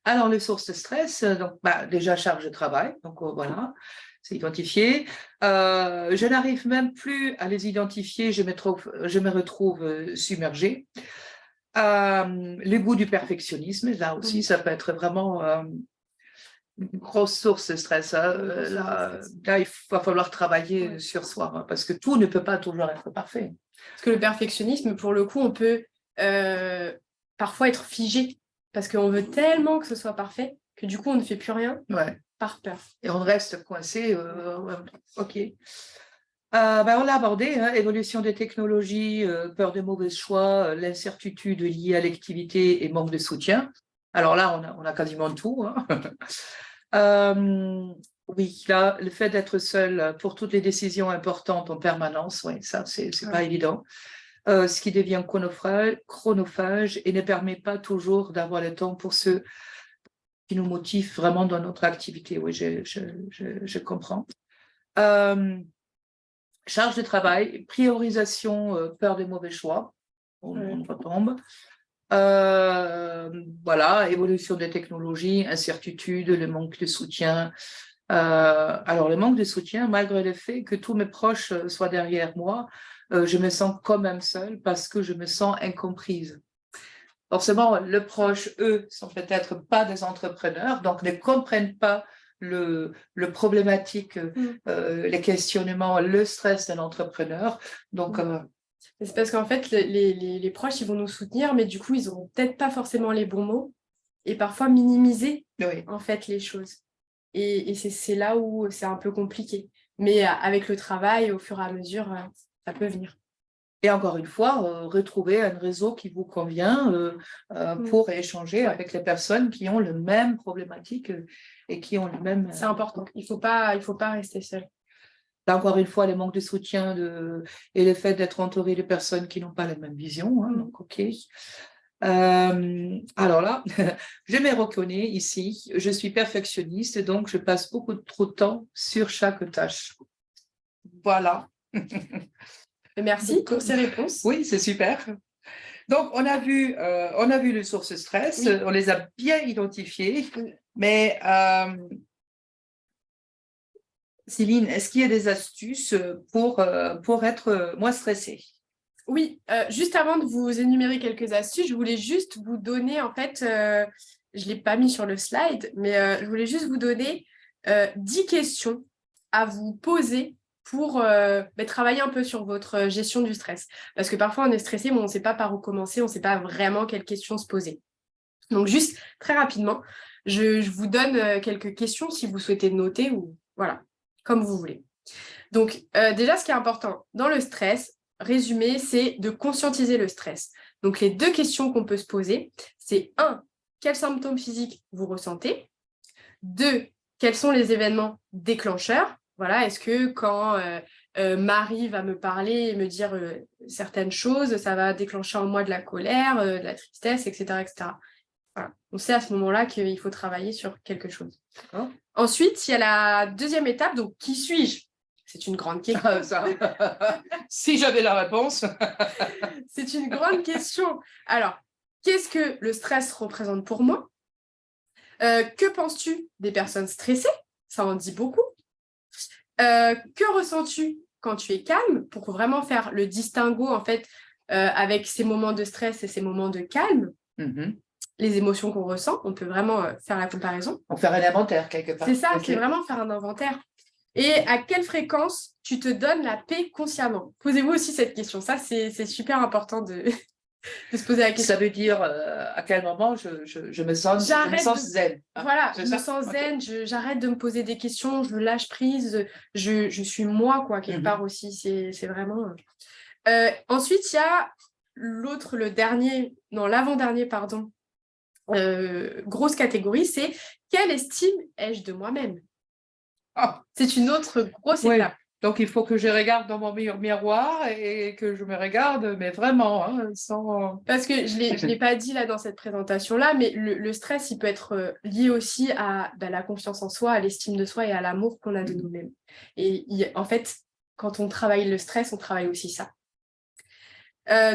Alors, les sources de stress, donc déjà charge de travail, donc voilà. C'est identifié. Je n'arrive même plus à les identifier, je me retrouve submergée. Le goût du perfectionnisme, là aussi, ça peut être vraiment une grosse source de stress. Là, il va falloir travailler sur soi, hein, parce que tout ne peut pas toujours être parfait. Parce que le perfectionnisme, pour le coup, on peut parfois être figé, parce qu'on veut tellement que ce soit parfait, que du coup, on ne fait plus rien par peur. Et on reste coincé. OK. On l'a abordé, hein, évolution des technologies, peur de mauvais choix, l'incertitude liée à l'activité et manque de soutien. Alors là, on a quasiment tout. Hein. Oui, là, le fait d'être seul pour toutes les décisions importantes en permanence, oui, ça, c'est pas évident. Ce qui devient chronophage et ne permet pas toujours d'avoir le temps pour ceux qui nous motivent vraiment dans notre activité. Oui, je comprends. Charge de travail, priorisation, peur des mauvais choix, on retombe. Voilà, évolution des technologies, incertitude, le manque de soutien. Alors, le manque de soutien, malgré le fait que tous mes proches soient derrière moi, je me sens quand même seule parce que je me sens incomprise. Forcément, les proches, eux, sont peut-être pas des entrepreneurs, donc ne comprennent pas le problématique, les questionnements, le stress d'un entrepreneur. Donc, c'est parce qu'en fait, les proches, ils vont nous soutenir, mais du coup, ils n'auront peut-être pas forcément les bons mots et parfois minimiser en fait les choses. Et c'est là où c'est un peu compliqué. Mais avec le travail, au fur et à mesure, ça peut venir. Et encore une fois, retrouver un réseau qui vous convient pour échanger avec les personnes qui ont la même problématique et qui ont le même... C'est important. Il faut pas rester seul. Là, encore une fois, le manque de soutien et le fait d'être entouré de personnes qui n'ont pas la même vision. Hein, donc, OK. Alors là, je me reconnais ici. Je suis perfectionniste, donc je passe beaucoup trop de temps sur chaque tâche. Voilà. Merci pour ces réponses. Oui, c'est super. Donc, on a vu les sources de stress, on les a bien identifiées, mais Céline, est-ce qu'il y a des astuces pour être moins stressée? Oui, juste avant de vous énumérer quelques astuces, je voulais juste vous donner, en fait, je ne l'ai pas mis sur le slide, mais je voulais juste vous donner 10 questions à vous poser pour travailler un peu sur votre gestion du stress. Parce que parfois, on est stressé, mais on ne sait pas par où commencer, on ne sait pas vraiment quelles questions se poser. Donc, juste très rapidement, je vous donne quelques questions si vous souhaitez noter ou voilà, comme vous voulez. Donc, déjà, ce qui est important dans le stress, résumé, c'est de conscientiser le stress. Donc, les deux questions qu'on peut se poser, c'est 1, quels symptômes physiques vous ressentez? 2, quels sont les événements déclencheurs? Voilà, est-ce que quand Marie va me parler et me dire certaines choses, ça va déclencher en moi de la colère, de la tristesse, etc., etc. Voilà. On sait à ce moment-là qu'il faut travailler sur quelque chose. Ensuite, il y a la deuxième étape, donc qui suis-je? C'est une grande question. Si j'avais la réponse. C'est une grande question. Alors, qu'est-ce que le stress représente pour moi? Que penses-tu des personnes stressées? Ça en dit beaucoup. Que ressens-tu quand tu es calme? Pour vraiment faire le distinguo, en fait, avec ces moments de stress et ces moments de calme. Les émotions qu'on ressent, on peut vraiment faire la comparaison. On fait un inventaire quelque part. C'est ça, c'est vraiment faire un inventaire. Et à quelle fréquence tu te donnes la paix consciemment? Posez-vous aussi cette question. Ça, c'est super important de se poser la question. Ça veut dire à quel moment je me sens zen. Hein, voilà, je me sens zen, j'arrête de me poser des questions, je lâche prise, je suis moi, quoi, quelque part aussi. C'est vraiment... ensuite, il y a l'avant-dernier, pardon, grosse catégorie, c'est quelle estime ai-je de moi-même? C'est une autre grosse étape. Donc, il faut que je regarde dans mon miroir et que je me regarde, mais vraiment, hein, sans... Parce que je ne l'ai pas dit là dans cette présentation-là, mais le stress, il peut être lié aussi à la confiance en soi, à l'estime de soi et à l'amour qu'on a de nous-mêmes. Et en fait, quand on travaille le stress, on travaille aussi ça.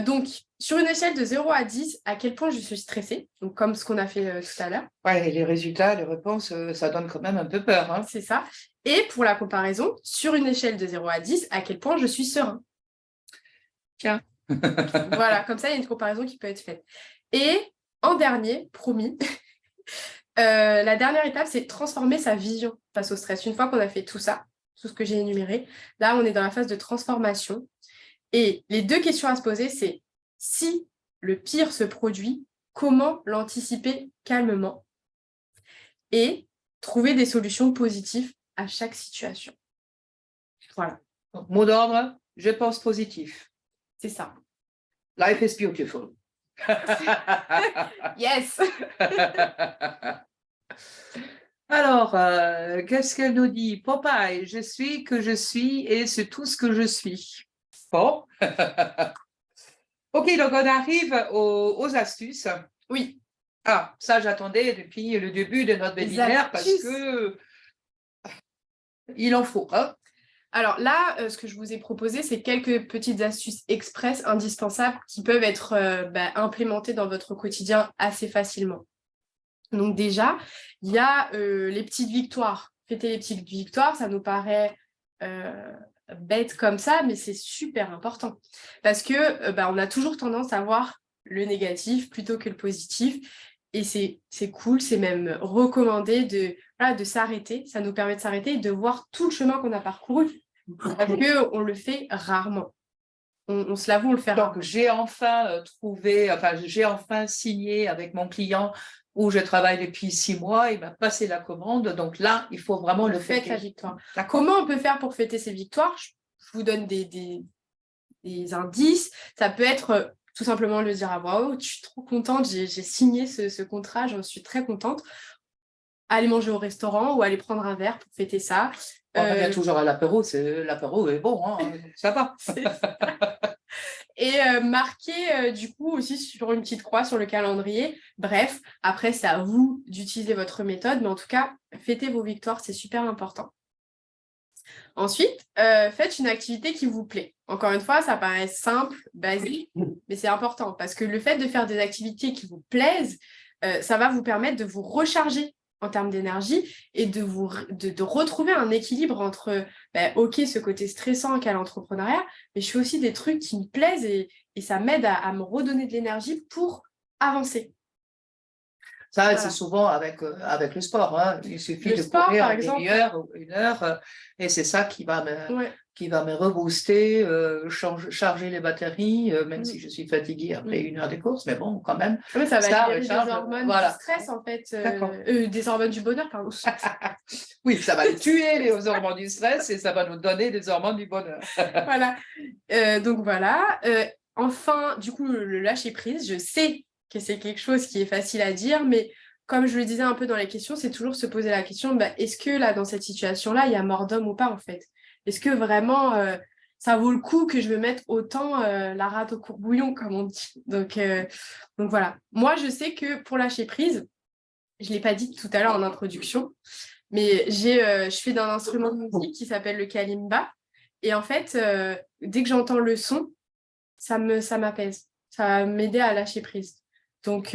Donc, sur une échelle de 0 à 10, à quel point je suis stressée? Donc, comme ce qu'on a fait tout à l'heure. Ouais, les résultats, les réponses, ça donne quand même un peu peur. Hein. C'est ça. Et pour la comparaison, sur une échelle de 0 à 10, à quel point je suis serein? Tiens, Voilà, comme ça, il y a une comparaison qui peut être faite. Et en dernier, promis, la dernière étape, c'est transformer sa vision face au stress. Une fois qu'on a fait tout ça, tout ce que j'ai énuméré, là, on est dans la phase de transformation. Et les deux questions à se poser, c'est si le pire se produit, comment l'anticiper calmement et trouver des solutions positives à chaque situation. Voilà. Donc, mot d'ordre, je pense positif. C'est ça. Life is beautiful. Yes. Alors, qu'est-ce qu'elle nous dit? Popeye, je suis que je suis et c'est tout ce que je suis. Bon. Ok, donc on arrive aux astuces. Oui. Ah, ça j'attendais depuis le début de notre webinaire parce que il en faut. Hein. Alors là, ce que je vous ai proposé, c'est quelques petites astuces express indispensables qui peuvent être implémentées dans votre quotidien assez facilement. Donc déjà, il y a les petites victoires. Fêter les petites victoires, ça nous paraît bête comme ça, mais c'est super important. Parce que on a toujours tendance à voir le négatif plutôt que le positif. Et c'est cool, c'est même recommandé de s'arrêter. Ça nous permet de s'arrêter et de voir tout le chemin qu'on a parcouru. Parce qu'on le fait rarement. On se l'avoue, on le fait rarement. Donc, j'ai enfin j'ai enfin signé avec mon client où je travaille depuis 6 mois, il m'a passé la commande. Donc là, il faut vraiment le fêter. La victoire. Comment on peut faire pour fêter ces victoires? Je vous donne des indices. Ça peut être tout simplement le dire à voix haute. Je suis trop contente, j'ai signé ce contrat, j'en suis très contente. Aller manger au restaurant ou aller prendre un verre pour fêter ça. On revient toujours à l'apéro, l'apéro est bon, hein, ça va. Et marquer du coup aussi sur une petite croix sur le calendrier. Bref, après, c'est à vous d'utiliser votre méthode, mais en tout cas, fêtez vos victoires, c'est super important. Ensuite, faites une activité qui vous plaît. Encore une fois, ça paraît simple, basique, mais c'est important parce que le fait de faire des activités qui vous plaisent, ça va vous permettre de vous recharger en termes d'énergie et de retrouver un équilibre entre, ok, ce côté stressant qu'est l'entrepreneuriat, mais je fais aussi des trucs qui me plaisent et ça m'aide à me redonner de l'énergie pour avancer. Ça, voilà. C'est souvent avec le sport. Hein. Il suffit de courir une demi-heure ou 1 heure et c'est ça qui va me rebooster, charger les batteries, même si je suis fatiguée après 1 heure de course, mais bon, quand même. Oui, ça va libérer des hormones du stress, en fait. Des hormones du bonheur, pardon. Oui, ça va tuer les hormones du stress et ça va nous donner des hormones du bonheur. Voilà. Donc voilà. Enfin, du coup, le lâcher-prise, je sais que c'est quelque chose qui est facile à dire, mais comme je le disais un peu dans les questions, c'est toujours se poser la question, est-ce que là, dans cette situation-là, il y a mort d'homme ou pas, en fait? Est-ce que vraiment, ça vaut le coup que je me mette autant la rate au courbouillon, comme on dit? Donc voilà. Moi, je sais que pour lâcher prise, je ne l'ai pas dit tout à l'heure en introduction, mais je fais d'un instrument de musique qui s'appelle le kalimba. Et en fait, dès que j'entends le son, ça m'apaise. Ça va m'aider à lâcher prise. Donc,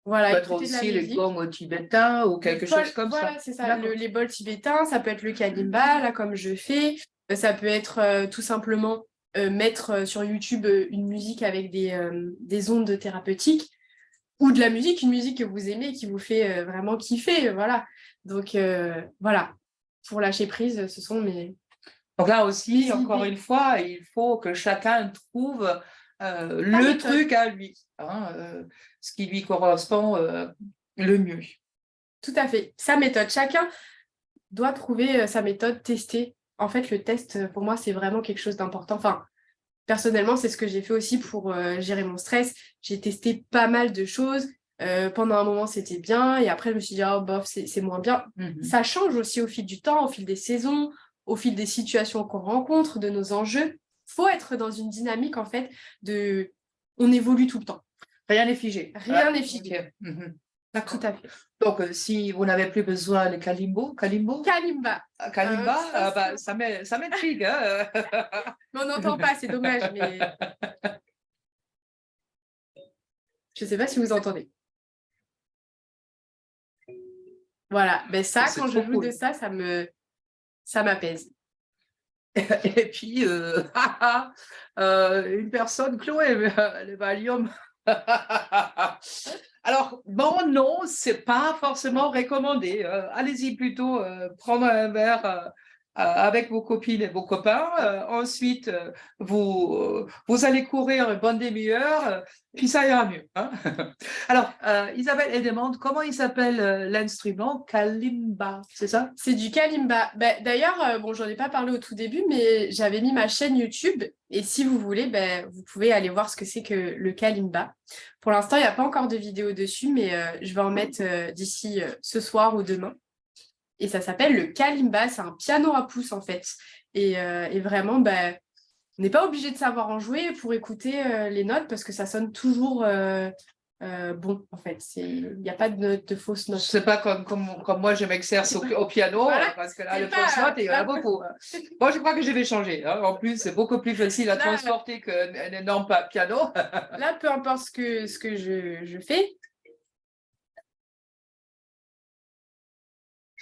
voilà. Ça peut être aussi les gongs tibétains ou quelque chose comme ça. Voilà, c'est ça. Les bols tibétains, ça peut être le kalimba, là, comme je fais. Ça peut être tout simplement mettre sur YouTube une musique avec des ondes thérapeutiques ou de la musique, une musique que vous aimez, qui vous fait vraiment kiffer. Voilà. Donc, voilà. Pour lâcher prise, ce sont mes... Donc là aussi, encore une fois, il faut que chacun trouve le truc à lui, hein, ce qui lui correspond le mieux. Tout à fait. Sa méthode. Chacun doit trouver sa méthode, tester. En fait, le test, pour moi, c'est vraiment quelque chose d'important. Enfin, personnellement, c'est ce que j'ai fait aussi pour gérer mon stress. J'ai testé pas mal de choses. Pendant un moment, c'était bien. Et après, je me suis dit, oh, bof, c'est moins bien. Ça change aussi au fil du temps, au fil des saisons, au fil des situations qu'on rencontre, de nos enjeux. Il faut être dans une dynamique, en fait, on évolue tout le temps. Rien n'est figé. Rien n'est figé. D'accord. Tout à fait. Donc, si vous n'avez plus besoin de kalimba, ça m'intrigue. Hein. Mais on n'entend pas, c'est dommage. Mais... je ne sais pas si vous entendez. Voilà, ça, quand je joue de ça, ça m'apaise. Et puis, une personne, Chloé, le Valium. Alors, bon, non, c'est pas forcément recommandé. Allez-y plutôt prendre un verre avec vos copines et vos copains. Ensuite, vous allez courir une bonne demi-heure, puis ça ira mieux. Hein. Alors, Isabelle, elle demande comment il s'appelle l'instrument Kalimba, c'est ça? C'est du kalimba. Bah, d'ailleurs, bon, j'en ai pas parlé au tout début, mais j'avais mis ma chaîne YouTube. Et si vous voulez, bah, vous pouvez aller voir ce que c'est que le kalimba. Pour l'instant, il n'y a pas encore de vidéo dessus, mais je vais en mettre d'ici ce soir ou demain. Et ça s'appelle le kalimba. C'est un piano à pouce, en fait. Et vraiment, bah, on n'est pas obligé de savoir en jouer pour écouter les notes parce que ça sonne toujours bon, en fait. Il n'y a pas de fausses notes. C'est pas comme moi, je m'exerce au piano, Voilà, parce que là, c'est le pas- fausses notes, il y en a là- beaucoup. Moi, je crois que je vais changer. Hein. En plus, c'est beaucoup plus facile à Là- transporter qu'un énorme piano. Là, peu importe ce que je fais,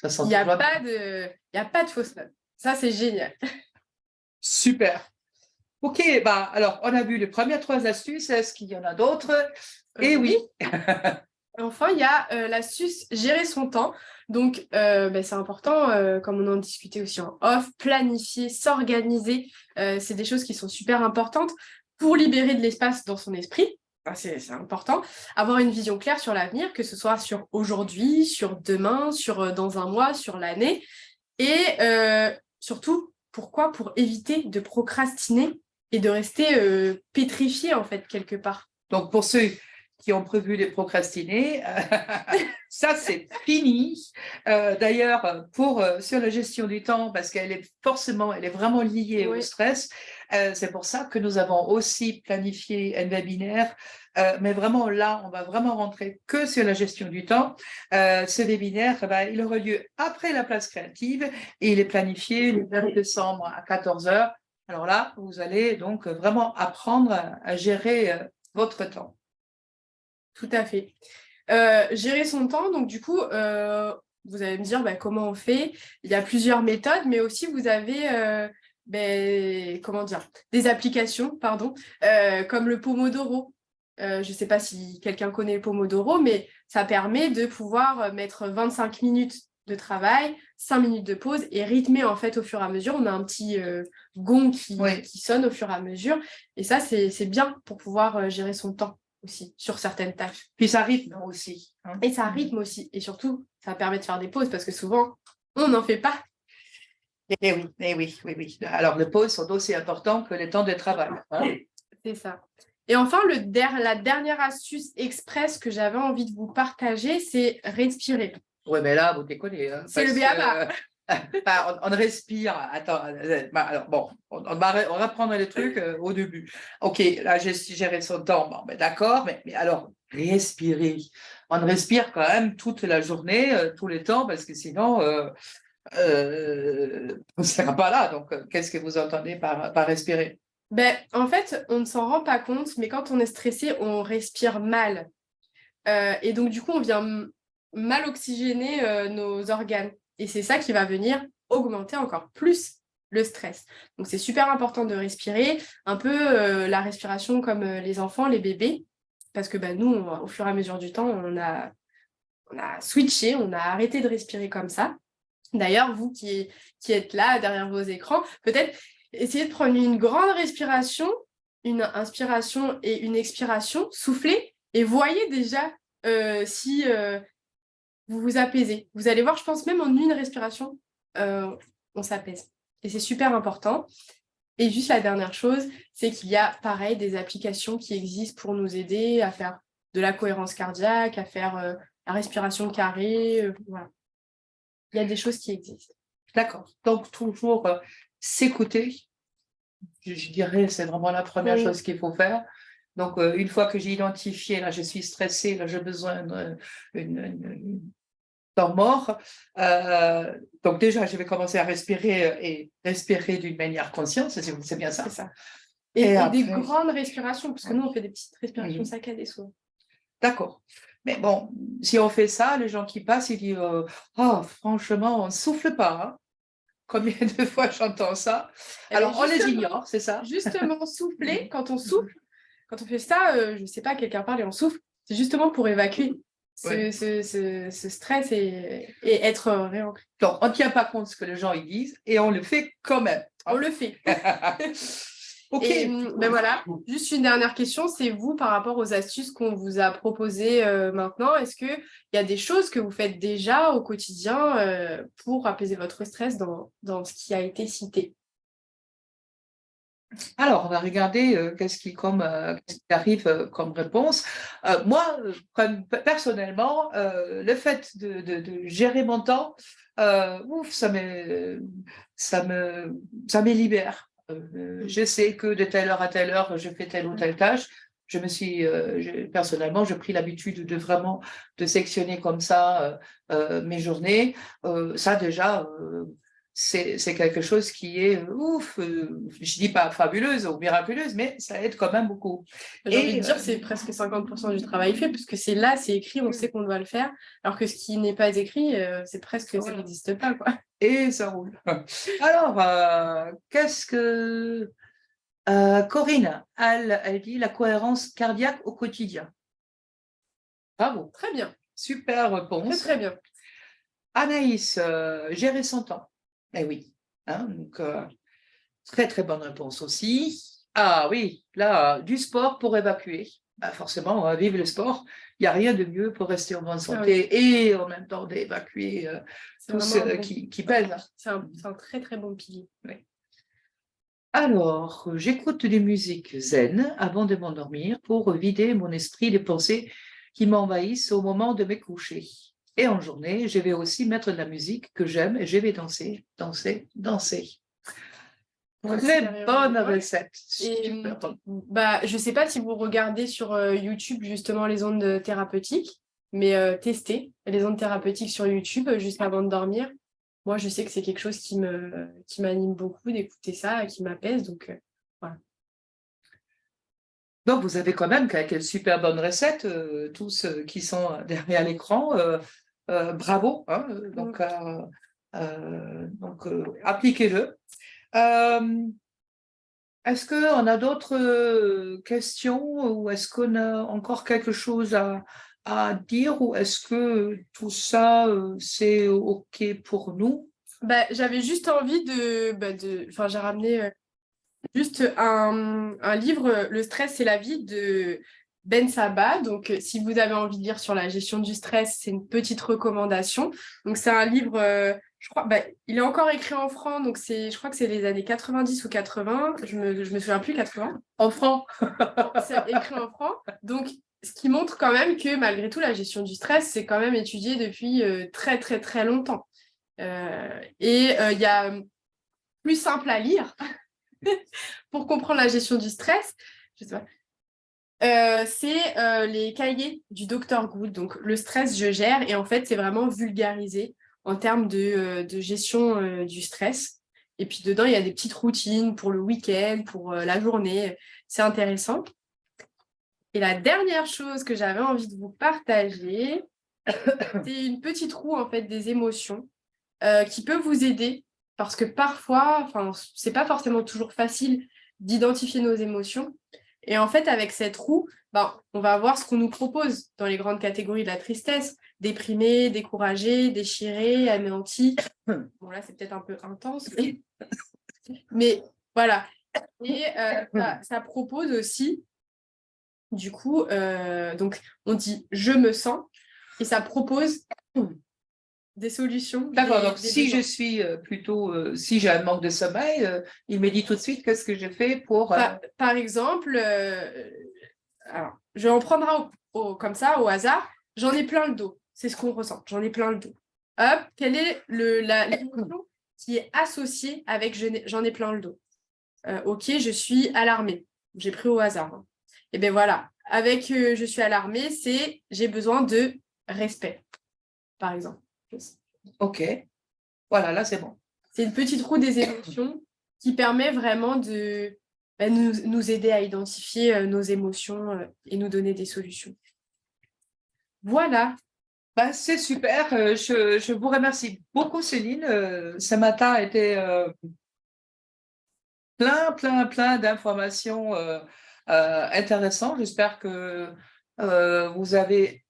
Ça sent il n'y a toujours pas de fausses notes. Ça, c'est génial. super. OK, bah, alors, on a vu les premières 3 astuces. Est-ce qu'il y en a d'autres? Eh oui. Enfin, il y a l'astuce gérer son temps. Donc, bah, c'est important, comme on en discutait aussi en off, planifier, s'organiser. C'est des choses qui sont super importantes pour libérer de l'espace dans son esprit. Enfin, c'est important. Avoir une vision claire sur l'avenir, que ce soit sur aujourd'hui, sur demain, sur dans un mois, sur l'année. Et surtout, pourquoi? Pour éviter de procrastiner et de rester pétrifié, en fait, quelque part. Donc, pour ceux qui ont prévu de procrastiner, ça, c'est fini. D'ailleurs, sur la gestion du temps, parce qu'elle est elle est vraiment liée au Oui. stress, c'est pour ça que nous avons aussi planifié un webinaire. Mais vraiment, là, on va vraiment rentrer que sur la gestion du temps. Ce webinaire, il aura lieu après la place créative et il est planifié le 9 décembre à 14 heures. Alors là, vous allez donc vraiment apprendre à gérer votre temps. Tout à fait. Gérer son temps, donc du coup, vous allez me dire bah, comment on fait. Il y a plusieurs méthodes, mais aussi vous avez comment dire, des applications, pardon, comme le Pomodoro. Je ne sais pas si quelqu'un connaît le Pomodoro, mais ça permet de pouvoir mettre 25 minutes de travail, 5 minutes de pause et rythmer en fait au fur et à mesure. On a un petit gong qui sonne au fur et à mesure. Et ça, c'est bien pour pouvoir gérer son temps aussi sur certaines tâches. Puis ça rythme aussi. Hein. Et ça rythme aussi. Et surtout, ça permet de faire des pauses parce que souvent, on n'en fait pas. Oui. Alors, les pauses sont aussi importantes que les temps de travail. Hein. C'est ça. Et enfin, la dernière astuce express que j'avais envie de vous partager, c'est respirer. Oui, mais là, vous déconnez. Hein, c'est le BABA. On respire. Attends, alors bon, on va prendre les trucs au début. OK, là, j'ai géré son temps. Bon, d'accord, mais alors, respirer. On respire quand même toute la journée, tous les temps, parce que sinon, on ne sera pas là. Donc, qu'est-ce que vous entendez par respirer? En fait, on ne s'en rend pas compte, mais quand on est stressé, on respire mal. Et donc, du coup, on vient mal oxygéner nos organes. Et c'est ça qui va venir augmenter encore plus le stress. Donc, c'est super important de respirer, un peu la respiration comme les enfants, les bébés, parce que nous, au fur et à mesure du temps, on a switché, on a arrêté de respirer comme ça. D'ailleurs, vous qui êtes là, derrière vos écrans, peut-être essayez de prendre une grande respiration, une inspiration et une expiration, soufflez, et voyez déjà si vous vous apaisez. Vous allez voir, je pense même en une respiration, on s'apaise. Et c'est super important. Et juste la dernière chose, c'est qu'il y a pareil des applications qui existent pour nous aider à faire de la cohérence cardiaque, à faire la respiration carrée. Voilà. Il y a des choses qui existent. D'accord. Donc, toujours s'écouter, je dirais, c'est vraiment la première chose qu'il faut faire. Donc, une fois que j'ai identifié, là, je suis stressée, là, j'ai besoin d'une temps mort. Donc, déjà, je vais commencer à respirer et respirer d'une manière consciente, c'est bien ça. C'est ça. Et après, des grandes respirations, parce que nous, on fait des petites respirations saccadées souvent. D'accord. Mais bon, si on fait ça, les gens qui passent, ils disent oh, franchement, on ne souffle pas. Hein. combien de fois j'entends ça. Eh Alors, bien, on les justement, ignore, c'est ça? Justement, souffler, quand on souffle, quand on fait ça, je ne sais pas, quelqu'un parle et on souffle, c'est justement pour évacuer Ouais. ce stress et être réancré. Donc, on ne tient pas compte de ce que les gens ils disent et on le fait quand même. On le fait. Ok. Et ben voilà, juste une dernière question, c'est vous par rapport aux astuces qu'on vous a proposées maintenant, est-ce qu'il y a des choses que vous faites déjà au quotidien pour apaiser votre stress dans ce qui a été cité? Alors, on va regarder qu'est-ce qui arrive comme réponse. Moi, personnellement, le fait de gérer mon temps, ouf, ça me libère. Je sais que de telle heure à telle heure, je fais telle ou telle tâche. Personnellement, j'ai pris l'habitude de vraiment de sectionner comme ça mes journées. Ça déjà, c'est quelque chose qui est ouf, je dis pas fabuleuse ou miraculeuse, mais ça aide quand même beaucoup. J'ai envie de dire c'est presque 50% du travail fait, puisque c'est là, c'est écrit, on sait qu'on doit le faire, alors que ce qui n'est pas écrit, c'est presque, ça n'existe pas, quoi. Et ça roule. Alors, qu'est-ce que Corinne, elle dit la cohérence cardiaque au quotidien. Bravo. Très bien. Super réponse. Très, très bien. Anaïs, gérer son temps. Eh oui. Hein, donc, très, très bonne réponse aussi. Ah oui, là, du sport pour évacuer. Bah, forcément, on va vivre le sport. Il n'y a rien de mieux pour rester en bonne santé et en même temps d'évacuer tout ce qui pèse. C'est un très, très bon pilier. Oui. Alors, j'écoute des musiques zen avant de m'endormir pour vider mon esprit des pensées qui m'envahissent au moment de me coucher. Et en journée, je vais aussi mettre de la musique que j'aime et je vais danser, danser, danser. Très bonne recette. Et, bah, je ne sais pas si vous regardez sur YouTube justement les ondes thérapeutiques, mais testez les ondes thérapeutiques sur YouTube juste avant de dormir. Moi, je sais que c'est quelque chose qui m'anime beaucoup d'écouter ça, qui m'apaise. Donc, voilà. Donc, vous avez quand même quelques super bonnes recettes, tous qui sont derrière l'écran. Bravo. Hein, donc, appliquez-le. Est-ce qu'on a d'autres questions ou est-ce qu'on a encore quelque chose à dire ou est-ce que tout ça, c'est OK pour nous? Bah, j'avais juste envie enfin, j'ai ramené juste un livre, Le stress, c'est la vie de Ben Saba. Donc, si vous avez envie de lire sur la gestion du stress, c'est une petite recommandation. Donc, c'est un livre, je crois, il est encore écrit en franc. Donc, je crois que c'est les années 90 ou 80. Je me souviens plus, 80. En franc. C'est écrit en franc. Donc, ce qui montre quand même que malgré tout, la gestion du stress, c'est quand même étudié depuis très, très, très longtemps. Il y a plus simple à lire pour comprendre la gestion du stress, je sais pas. C'est les cahiers du Dr Good. Donc, le stress, je gère. Et en fait, c'est vraiment vulgarisé en termes de gestion du stress. Et puis, dedans, il y a des petites routines pour le week-end, pour la journée. C'est intéressant. Et la dernière chose que j'avais envie de vous partager, c'est une petite roue, en fait, des émotions qui peut vous aider. Parce que parfois, enfin, c'est pas forcément toujours facile d'identifier nos émotions. Et en fait, avec cette roue, on va voir ce qu'on nous propose dans les grandes catégories de la tristesse. Déprimé, découragé, déchiré, anéanti. Bon, là, c'est peut-être un peu intense. Mais voilà. Et ça propose aussi, du coup, donc on dit « je me sens » et ça propose des solutions. D'accord, donc si je suis plutôt, si j'ai un manque de sommeil, il me dit tout de suite qu'est-ce que je fais pour… Par exemple, alors, je vais en prendre comme ça, au hasard. J'en ai plein le dos. C'est ce qu'on ressent. J'en ai plein le dos. Hop, quelle est l'émotion qui est associée avec j'en ai plein le dos? Ok, je suis alarmée. J'ai pris au hasard. Hein. Et bien voilà, avec je suis alarmée, c'est j'ai besoin de respect, par exemple. Ok, voilà, là c'est bon. C'est une petite roue des émotions qui permet vraiment de nous aider à identifier nos émotions et nous donner des solutions. Voilà. Bah, c'est super. Je vous remercie beaucoup, Céline. Ce matin a été plein d'informations intéressantes. J'espère que vous avez,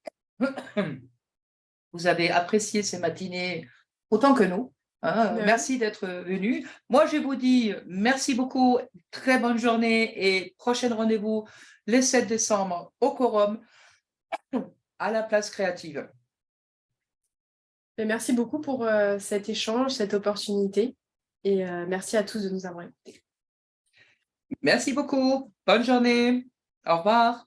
vous avez apprécié ces matinées autant que nous. Hein. Ouais. Merci d'être venu. Moi, je vous dis merci beaucoup. Très bonne journée et prochain rendez-vous le 7 décembre au Quorum à la place créative. Et merci beaucoup pour cet échange, cette opportunité. Et merci à tous de nous avoir écoutés. Merci beaucoup. Bonne journée. Au revoir.